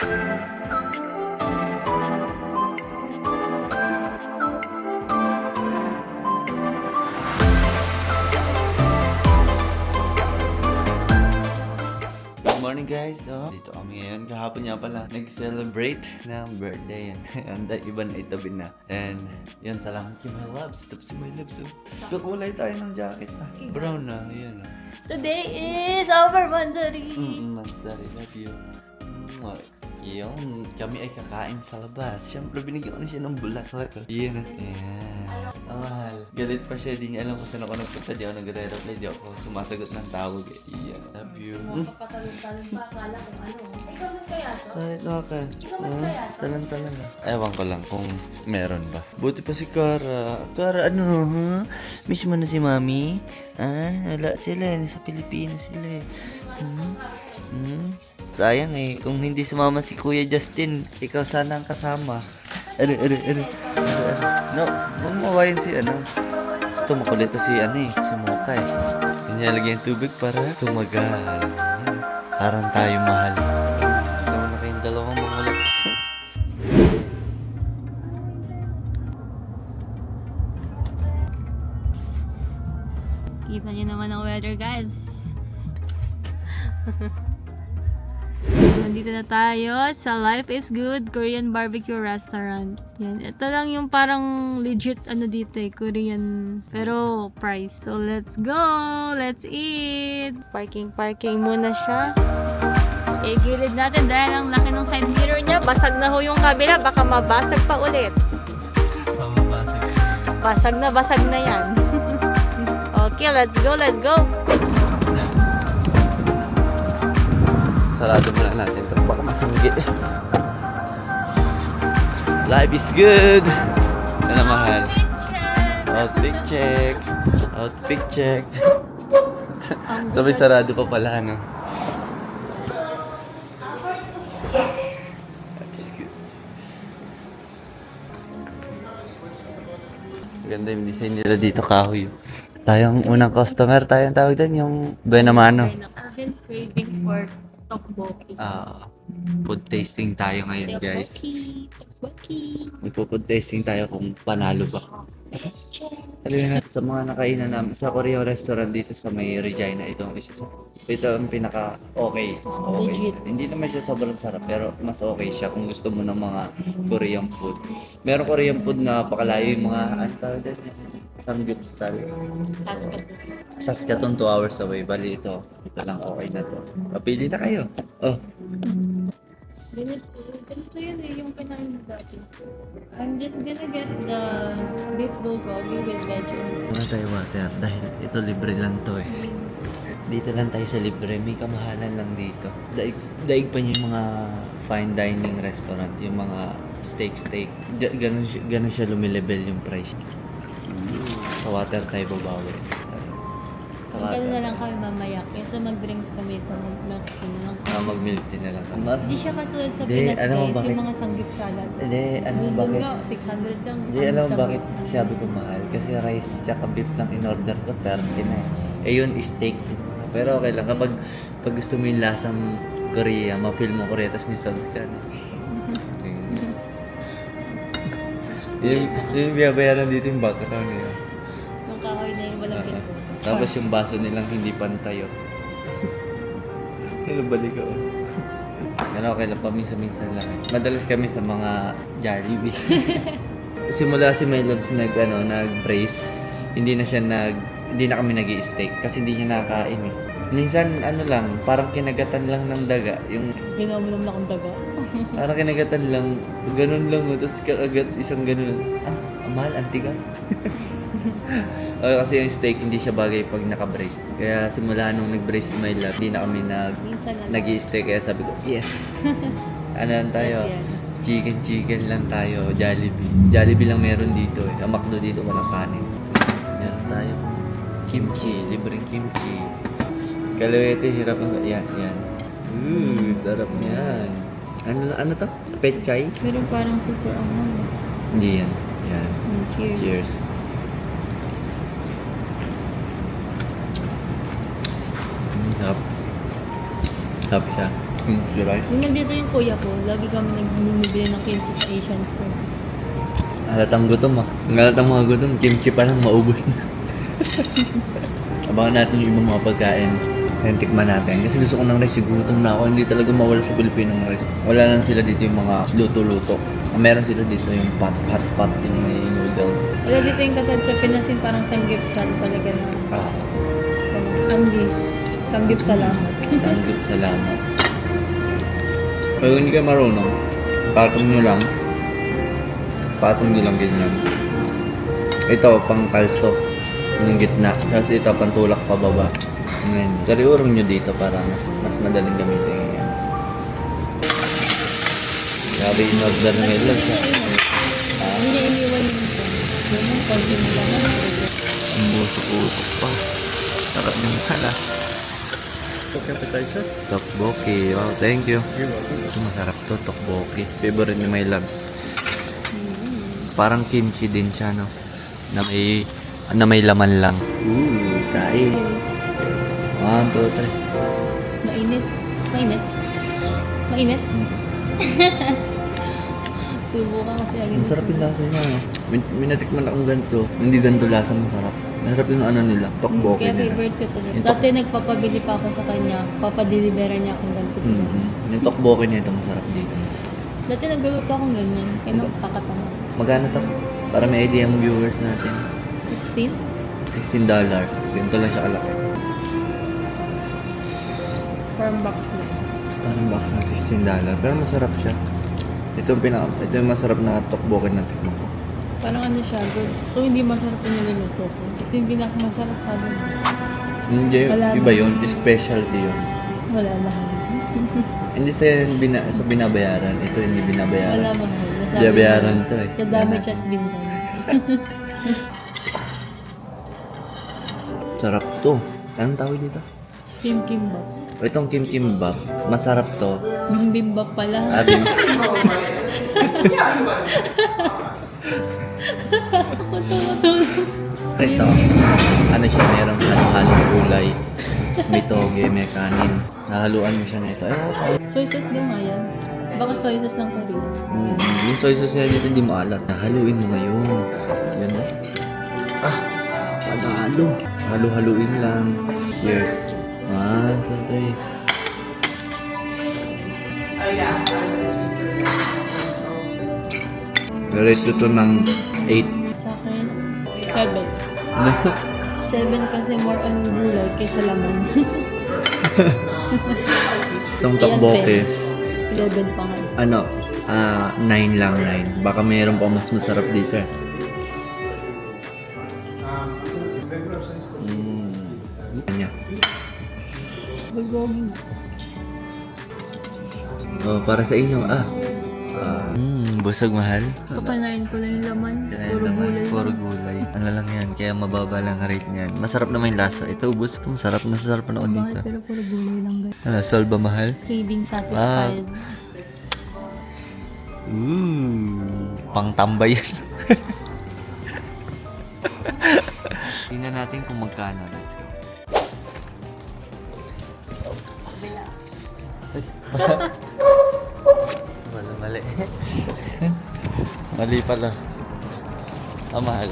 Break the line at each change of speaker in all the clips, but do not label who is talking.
Morning guys, dito kami ngayon. Kahapon nga pala nag-celebrate ng birthday yan. And iba na itabi na. And yan, salamat kay my loves. Tapos si my loves. Kakulay tayo ng jacket na. Brown na, yan.
Today is our Mansari.
Mansari, love you. Yun, kami ay kakain sa labas. Siyempre, binigyan ko na siya ng bulaklak. Yan. Ang mahal. Galit pa siya, di niya alam kung saan ako nagpunta. Di ako nagre-reply, di ako sumasagot ng tawag. Yan, love you.
Papatalon-talon pa, akala kung ano. Ikaw man kaya to?
Kahit naka.
Ikaw man kaya to?
Talan-talan na. Ewan ko lang kung meron ba. Buti pa si Cara. Cara, ano, ha? Miss mo na si Mami? Wala sila. Sa Pilipinas sila eh. Sayang eh. Kung hindi sumama si Kuya Justin, ikaw sana ang kasama. No, huwag mawain si ano. Ito, makulit to si ano eh. Si Mocha eh. Kanya yung tubig para tumagal. Parang tayo mahal. Sama na kayong dalawang mamulit.
Kita niyo naman ang weather, guys. Nandito na tayo sa Life is Good Korean Barbecue Restaurant. Yan. Ito lang yung parang legit ano dito eh, Korean. Pero price. So let's go! Let's eat! Parking muna siya. Gilid natin dahil ang laki ng side mirror niya. Basag na ho yung kabila. Baka mabasag pa ulit. Basag na yan. Okay, let's go!
Sarado muna natin ito. Baka masanggi. Life is good. Ano na mahal? Outfit check. Sabay sarado pa pala, no? Life is good. Ganda yung design nila dito, kahoy. Tayong unang customer, tayong tawag din yung Buenamano.
I've been craving for tteokbokki.
Food tasting tayo ngayon, guys.
Tteokbokki.
Magpo-food tasting tayo kung panalo ba. Sa mga nakainan namin sa Korean restaurant dito sa may Regina, ito ang pinaka okay.
Legit.
Hindi naman siya sobrang sarap pero mas okay siya kung gusto mo ng mga Korean food. Meron Korean food na pakalayo yung mga ano tawag din, samgyeopsal. Saskatoon 2 hours away. Bali ito lang okay na to. Papili na kayo.
Ganito yun eh, yung kinain mo dati. I'm just gonna get the beef bulgogi with veggie.
Wala tayo water dahil ito libre lang to eh. Dito lang tayo sa libre, may kamahalan lang dito. Daig pa niya yung mga fine dining restaurant, yung mga steak. Ganun siya lumilevel yung price. Sa water tayo babawi.
Magkano na lang kami mamaya. Kaysa mag-drinks kami ito,
Mag-milk tea na lang kami.
Hindi siya katulad sa
Hindi,
Pinas
alam mo
guys,
bakit?
yung mga sanggip salad.
Hindi, alam mo
Doon
bakit?
nga, 600 lang.
Hindi, alam mo bakit sabi ko mahal? Kasi rice tsaka beef lang in-order ko, 30 na eh. Eh yun, steak. Pero okay lang, kapag gusto mo yung lasang Korea, ma-feel mo Korea, tapos may sauce ka na. yung binabayaran dito yung background nila.
Yung kahoy na yung walang pinto.
Tapos yung baso nilang hindi pantay. Hello, balik ako. Pero okay lang, paminsan-minsan lang. Madalas kami sa mga Jollibee. Simula si Melons nag-brace, hindi na kami nag-i-steak kasi hindi niya nakakain eh. Minsan lang, parang kinagatan lang ng daga. Yung
Ginamulong na akong daga.
parang kinagatan lang, ganun lang mo, tapos kaagat isang ganun. Mahal, antiga. Kasi yung steak hindi siya bagay pag naka-brace. Kaya simula nung nag-brace si my love, hindi na kami nag-i-steak. Kaya sabi ko, yes! Ano lang tayo? Chicken lang tayo. Jollibee lang meron dito eh. Ang McDo dito walang kanin. Meron tayo kimchi, libreng kimchi. Kalawete, hirap ang... Yan. Sarap yan. Ano to? Pechay?
Pero parang super anghang.
Hindi yan. Yan.
Cheers.
Sarap. Sarap siya. Kimchi rice.
Nung nandito yung kuya ko, lagi kami nagbibili ng kimchi sa Asian food.
Halatang gutom ah. Ang halatang mga gutom, kimchi pa lang maubos na. Abangan natin yung ibang mga pagkain. Ayan, tikman natin. Kasi gusto ko ng rice, gutom na ako. Hindi talaga mawala sa Pilipinong rice. Wala lang sila dito yung mga luto-luto. Meron sila dito yung hot pot, yung may noodles.
Wala dito yung katad sa Pinasin, parang sanggipsal talaga na.
Ah,
Andi, sanggipsalamat.
sanggip salamat. Pero hindi ka marunong, patong nyo lang. Patong nyo lang ganyan. Ito, pang kalso. Yung gitna. Kasi ito, pantulak pababa. Ngayon, kariurong nyo dito para mas madaling gamitin. Ganyan. Grabe yung order ng ilag.
Hindi niya iniwan yung ito. Yun yung konti nila.
Ang busok-usok pa. Sarap yung pala. Tokboki. Wow, thank you. Ito masarap to, tokboki. Favorite ni my loves. Parang kimchi din siya, no? Na may laman lang. Kain. 1, 2, 3.
Mainit. Mainit. Mainit. Subukan kasi agad.
Masarap yung lasa niya. No? Minatikman akong ganito. Hindi ganito lasa, masarap. Masarap yung ano nila, tokboki
Kaya
nila.
favorite ko to.
Yung
Dati nagpapabili pa ako sa kanya. Papadelivera niya akong ganito sa
Mm-hmm. Yung tokboki nito masarap dito.
Dati nagluluto akong ganyan. Kaya nakakatama.
Magkano to? Para may idea ang viewers natin.
16?
$16. Ganito lang siya kalaki.
Farm box na.
Parang box na $16. Pero masarap siya. Ito yung masarap na tokboki na tikman ko.
Parang ano siya, good. So hindi masarap yung niluluto ko. Kasi yung pinakamasarap sabi mo.
Hindi,
Wala
iba
na.
yun. Specialty yun.
Wala mahal.
Hindi sa sa binabayaran. Ito hindi binabayaran.
Wala mahal. Nasabi
Binabayaran
mo,
to eh.
kadami chas bintan.
Sarap to. Anong tawag dito?
Kimbap.
Itong kimkimbap. Masarap to.
Bimbimba pala.
Abi. Ito. Ano siya? Merong halong gulay. May toge, may kanin. Nahaluan mo siya na ito.
Soy sauce din mo yan. Baka soy sauce lang pa rin.
Yung soy sauce nila dito hindi mo alat. Nahaluin mo ngayon. Yun na. Panalo. Halu-haluin lang. Cheers. 1, 2, 3. Rate to ng 8.
Sa akin, 7. 7 kasi more on gulay kaysa laman.
Itong tokboki,
11 pa nga.
ano, 9 lang, 9. Baka mayroon pa mas masarap dito eh. Kanya.
Bulgogi.
Oh, para sa inyo, busog mahal.
Kapanayin ko lang yung laman. Puro gulay.
Puro gulay. Ano lang yan, kaya mababa lang ang rate niyan. Masarap naman yung lasa. Ito, ubus. Ito, masarap na sarap na ako
Mahal
dito.
pero puro gulay lang guys.
Ano, sol ba mahal?
Craving satisfied.
Pang tambay yan. Tingnan natin kung magkano. Let's go. Mali. Mali pala. Mahal.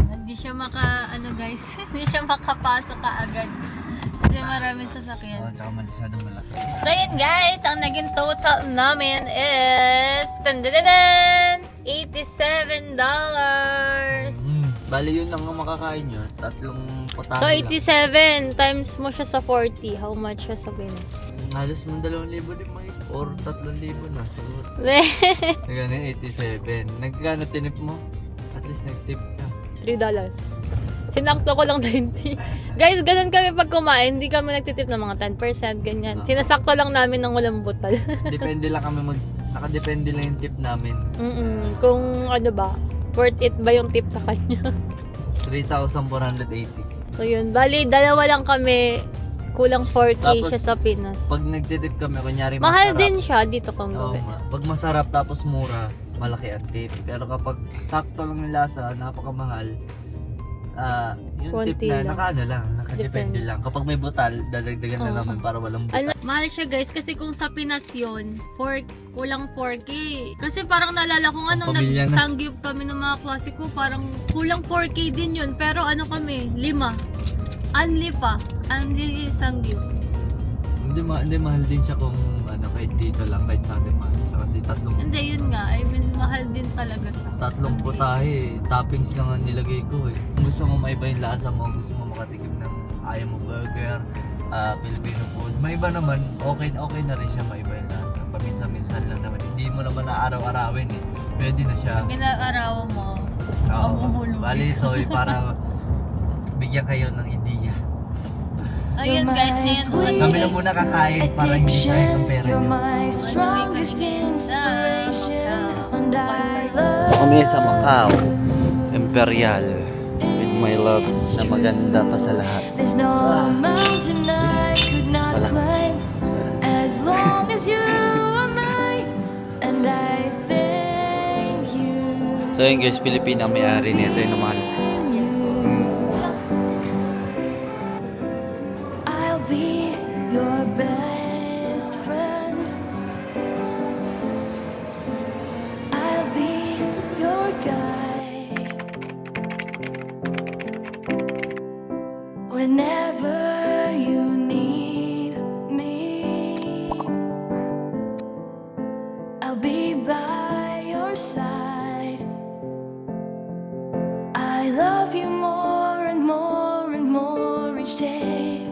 Hindi siya ano guys, hindi siya makapasok kaagad. Kasi maraming sasakyan.
Tsaka masyadong malaki.
So yun guys, ang naging total namin is $87.
Bali yun lang ang makakain nyo. Tatlong putahe
So
lang.
87 times mo siya sa 40. How much siya sa Pinas?
Halos mong 2,000 din may. Or 3,000 na siguro. Ganun, 87. Nagkano tinip mo? At least nagtip ka.
$3. Sinakto ko lang 20. Guys, ganun kami pag kumain. Hindi kami nagtitip ng mga 10%, ganyan. Sinasakto lang namin ng walang butal.
Depende lang kami nakadepende lang yung tip namin.
Kung ano ba, worth it ba yung tip sa kanya?
3,480.
So yun, bali dalawa lang kami, kulang 4K
Tapos,
siya sa Pinas.
Pag nagtitip kami, kunyari
Mahal
masarap.
din siya dito kung
Oo
gabi.
nga. Pag masarap tapos mura, malaki ang tip. Pero kapag sakto lang yung lasa, napakamahal, yung
Konti
tip na
lang.
nakaano lang, nakadepende
Depende.
lang. Kapag may butal, dadagdagan na
Oo.
namin para walang butal.
Ano, mahal siya guys kasi kung sa Pinas yun, kulang 4K. Kasi parang naalala ko nga nung
Pamilya na.
nagsangyup kami ng mga klase ko, parang kulang 4K din yun. Pero ano kami, 5. Unli pa. Unli sangyup.
Hindi mahal din siya kung ano, kahit dito lang, kahit sa atin mahal siya. Kasi
Hindi, yun nga. I mean, mahal din talaga siya.
tatlong
Unli.
putahe, toppings lang ang nilagay ko eh. Kung gusto mo maiba yung lasa mo, gusto mo makatikim ng ayaw mo burger, Filipino food. May iba naman, okay na rin siya maiba yung lasa. Paminsan-minsan lang naman. Hindi mo naman na araw-arawin eh. Pwede na siya.
Ginarawan mo.
Oo.
Mahuhulog.
Bali ito eh, para bigyan kayo ng ideya.
Ayun guys, ngayon
Kami na muna kakain para hindi sayang ang pera
You're
niyo.
my strongest inspiration, and I love
Kami sa Macau, Imperial, with my love na maganda pa sa lahat.
There's no mountain I could not
Wala.
climb as long as you are mine, and I thank you.
So yun guys, Pilipina may-ari nito yung naman.
I'll be your best friend. I'll be your guide whenever you need me. I'll be by your side. I love you more and more and more each day.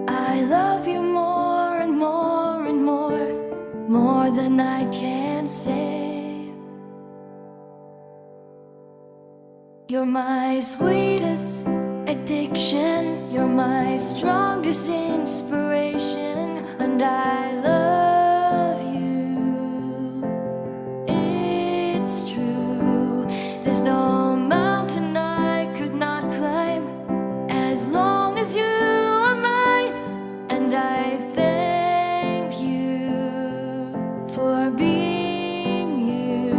I love you more and more and more than I can say. You're my sweetest addiction, you're my strongest inspiration, and I love you. It's true, there's no mountain I could not climb as long as you are mine, and I thank you for being you.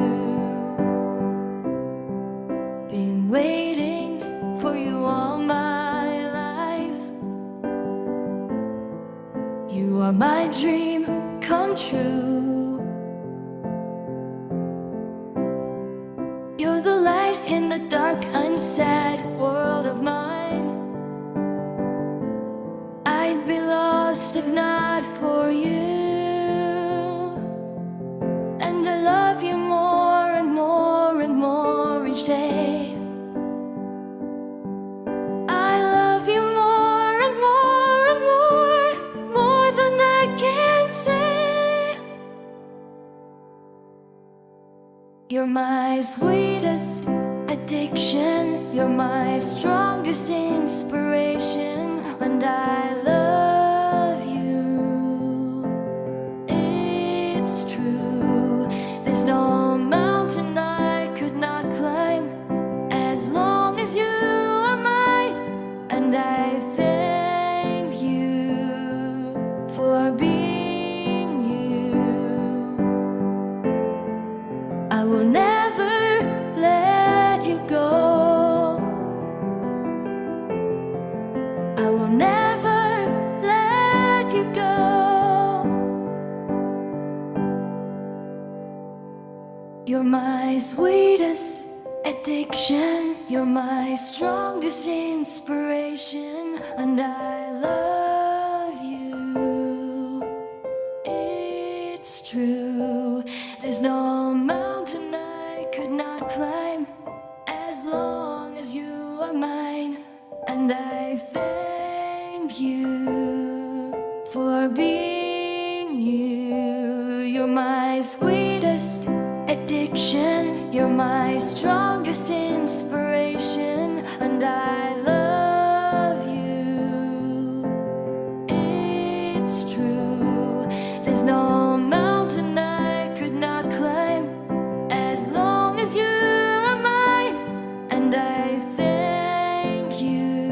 Been waiting for you all my life. You are my dream come true. You're the light in the dark, unsad world of mine. I'd be lost if not for you. And I love you more and more and more each day. I love you more and more and more than I can say. You're my sweetest addiction, you're my strongest inspiration, and I love you. It's true, there's no mountain I could not climb as long as you are mine, and I thank you for being you. I will never let you go. I will never let you go. You're my sweetest addiction, you're my strongest inspiration, and I love you. It's true, there's no mountain I could not climb as long as you are mine, and I thank you for being you. You're my sweetest addiction, you're my strongest inspiration, and I love you. It's true, there's no mountain I could not climb as long as you are mine, and I thank you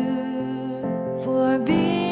for being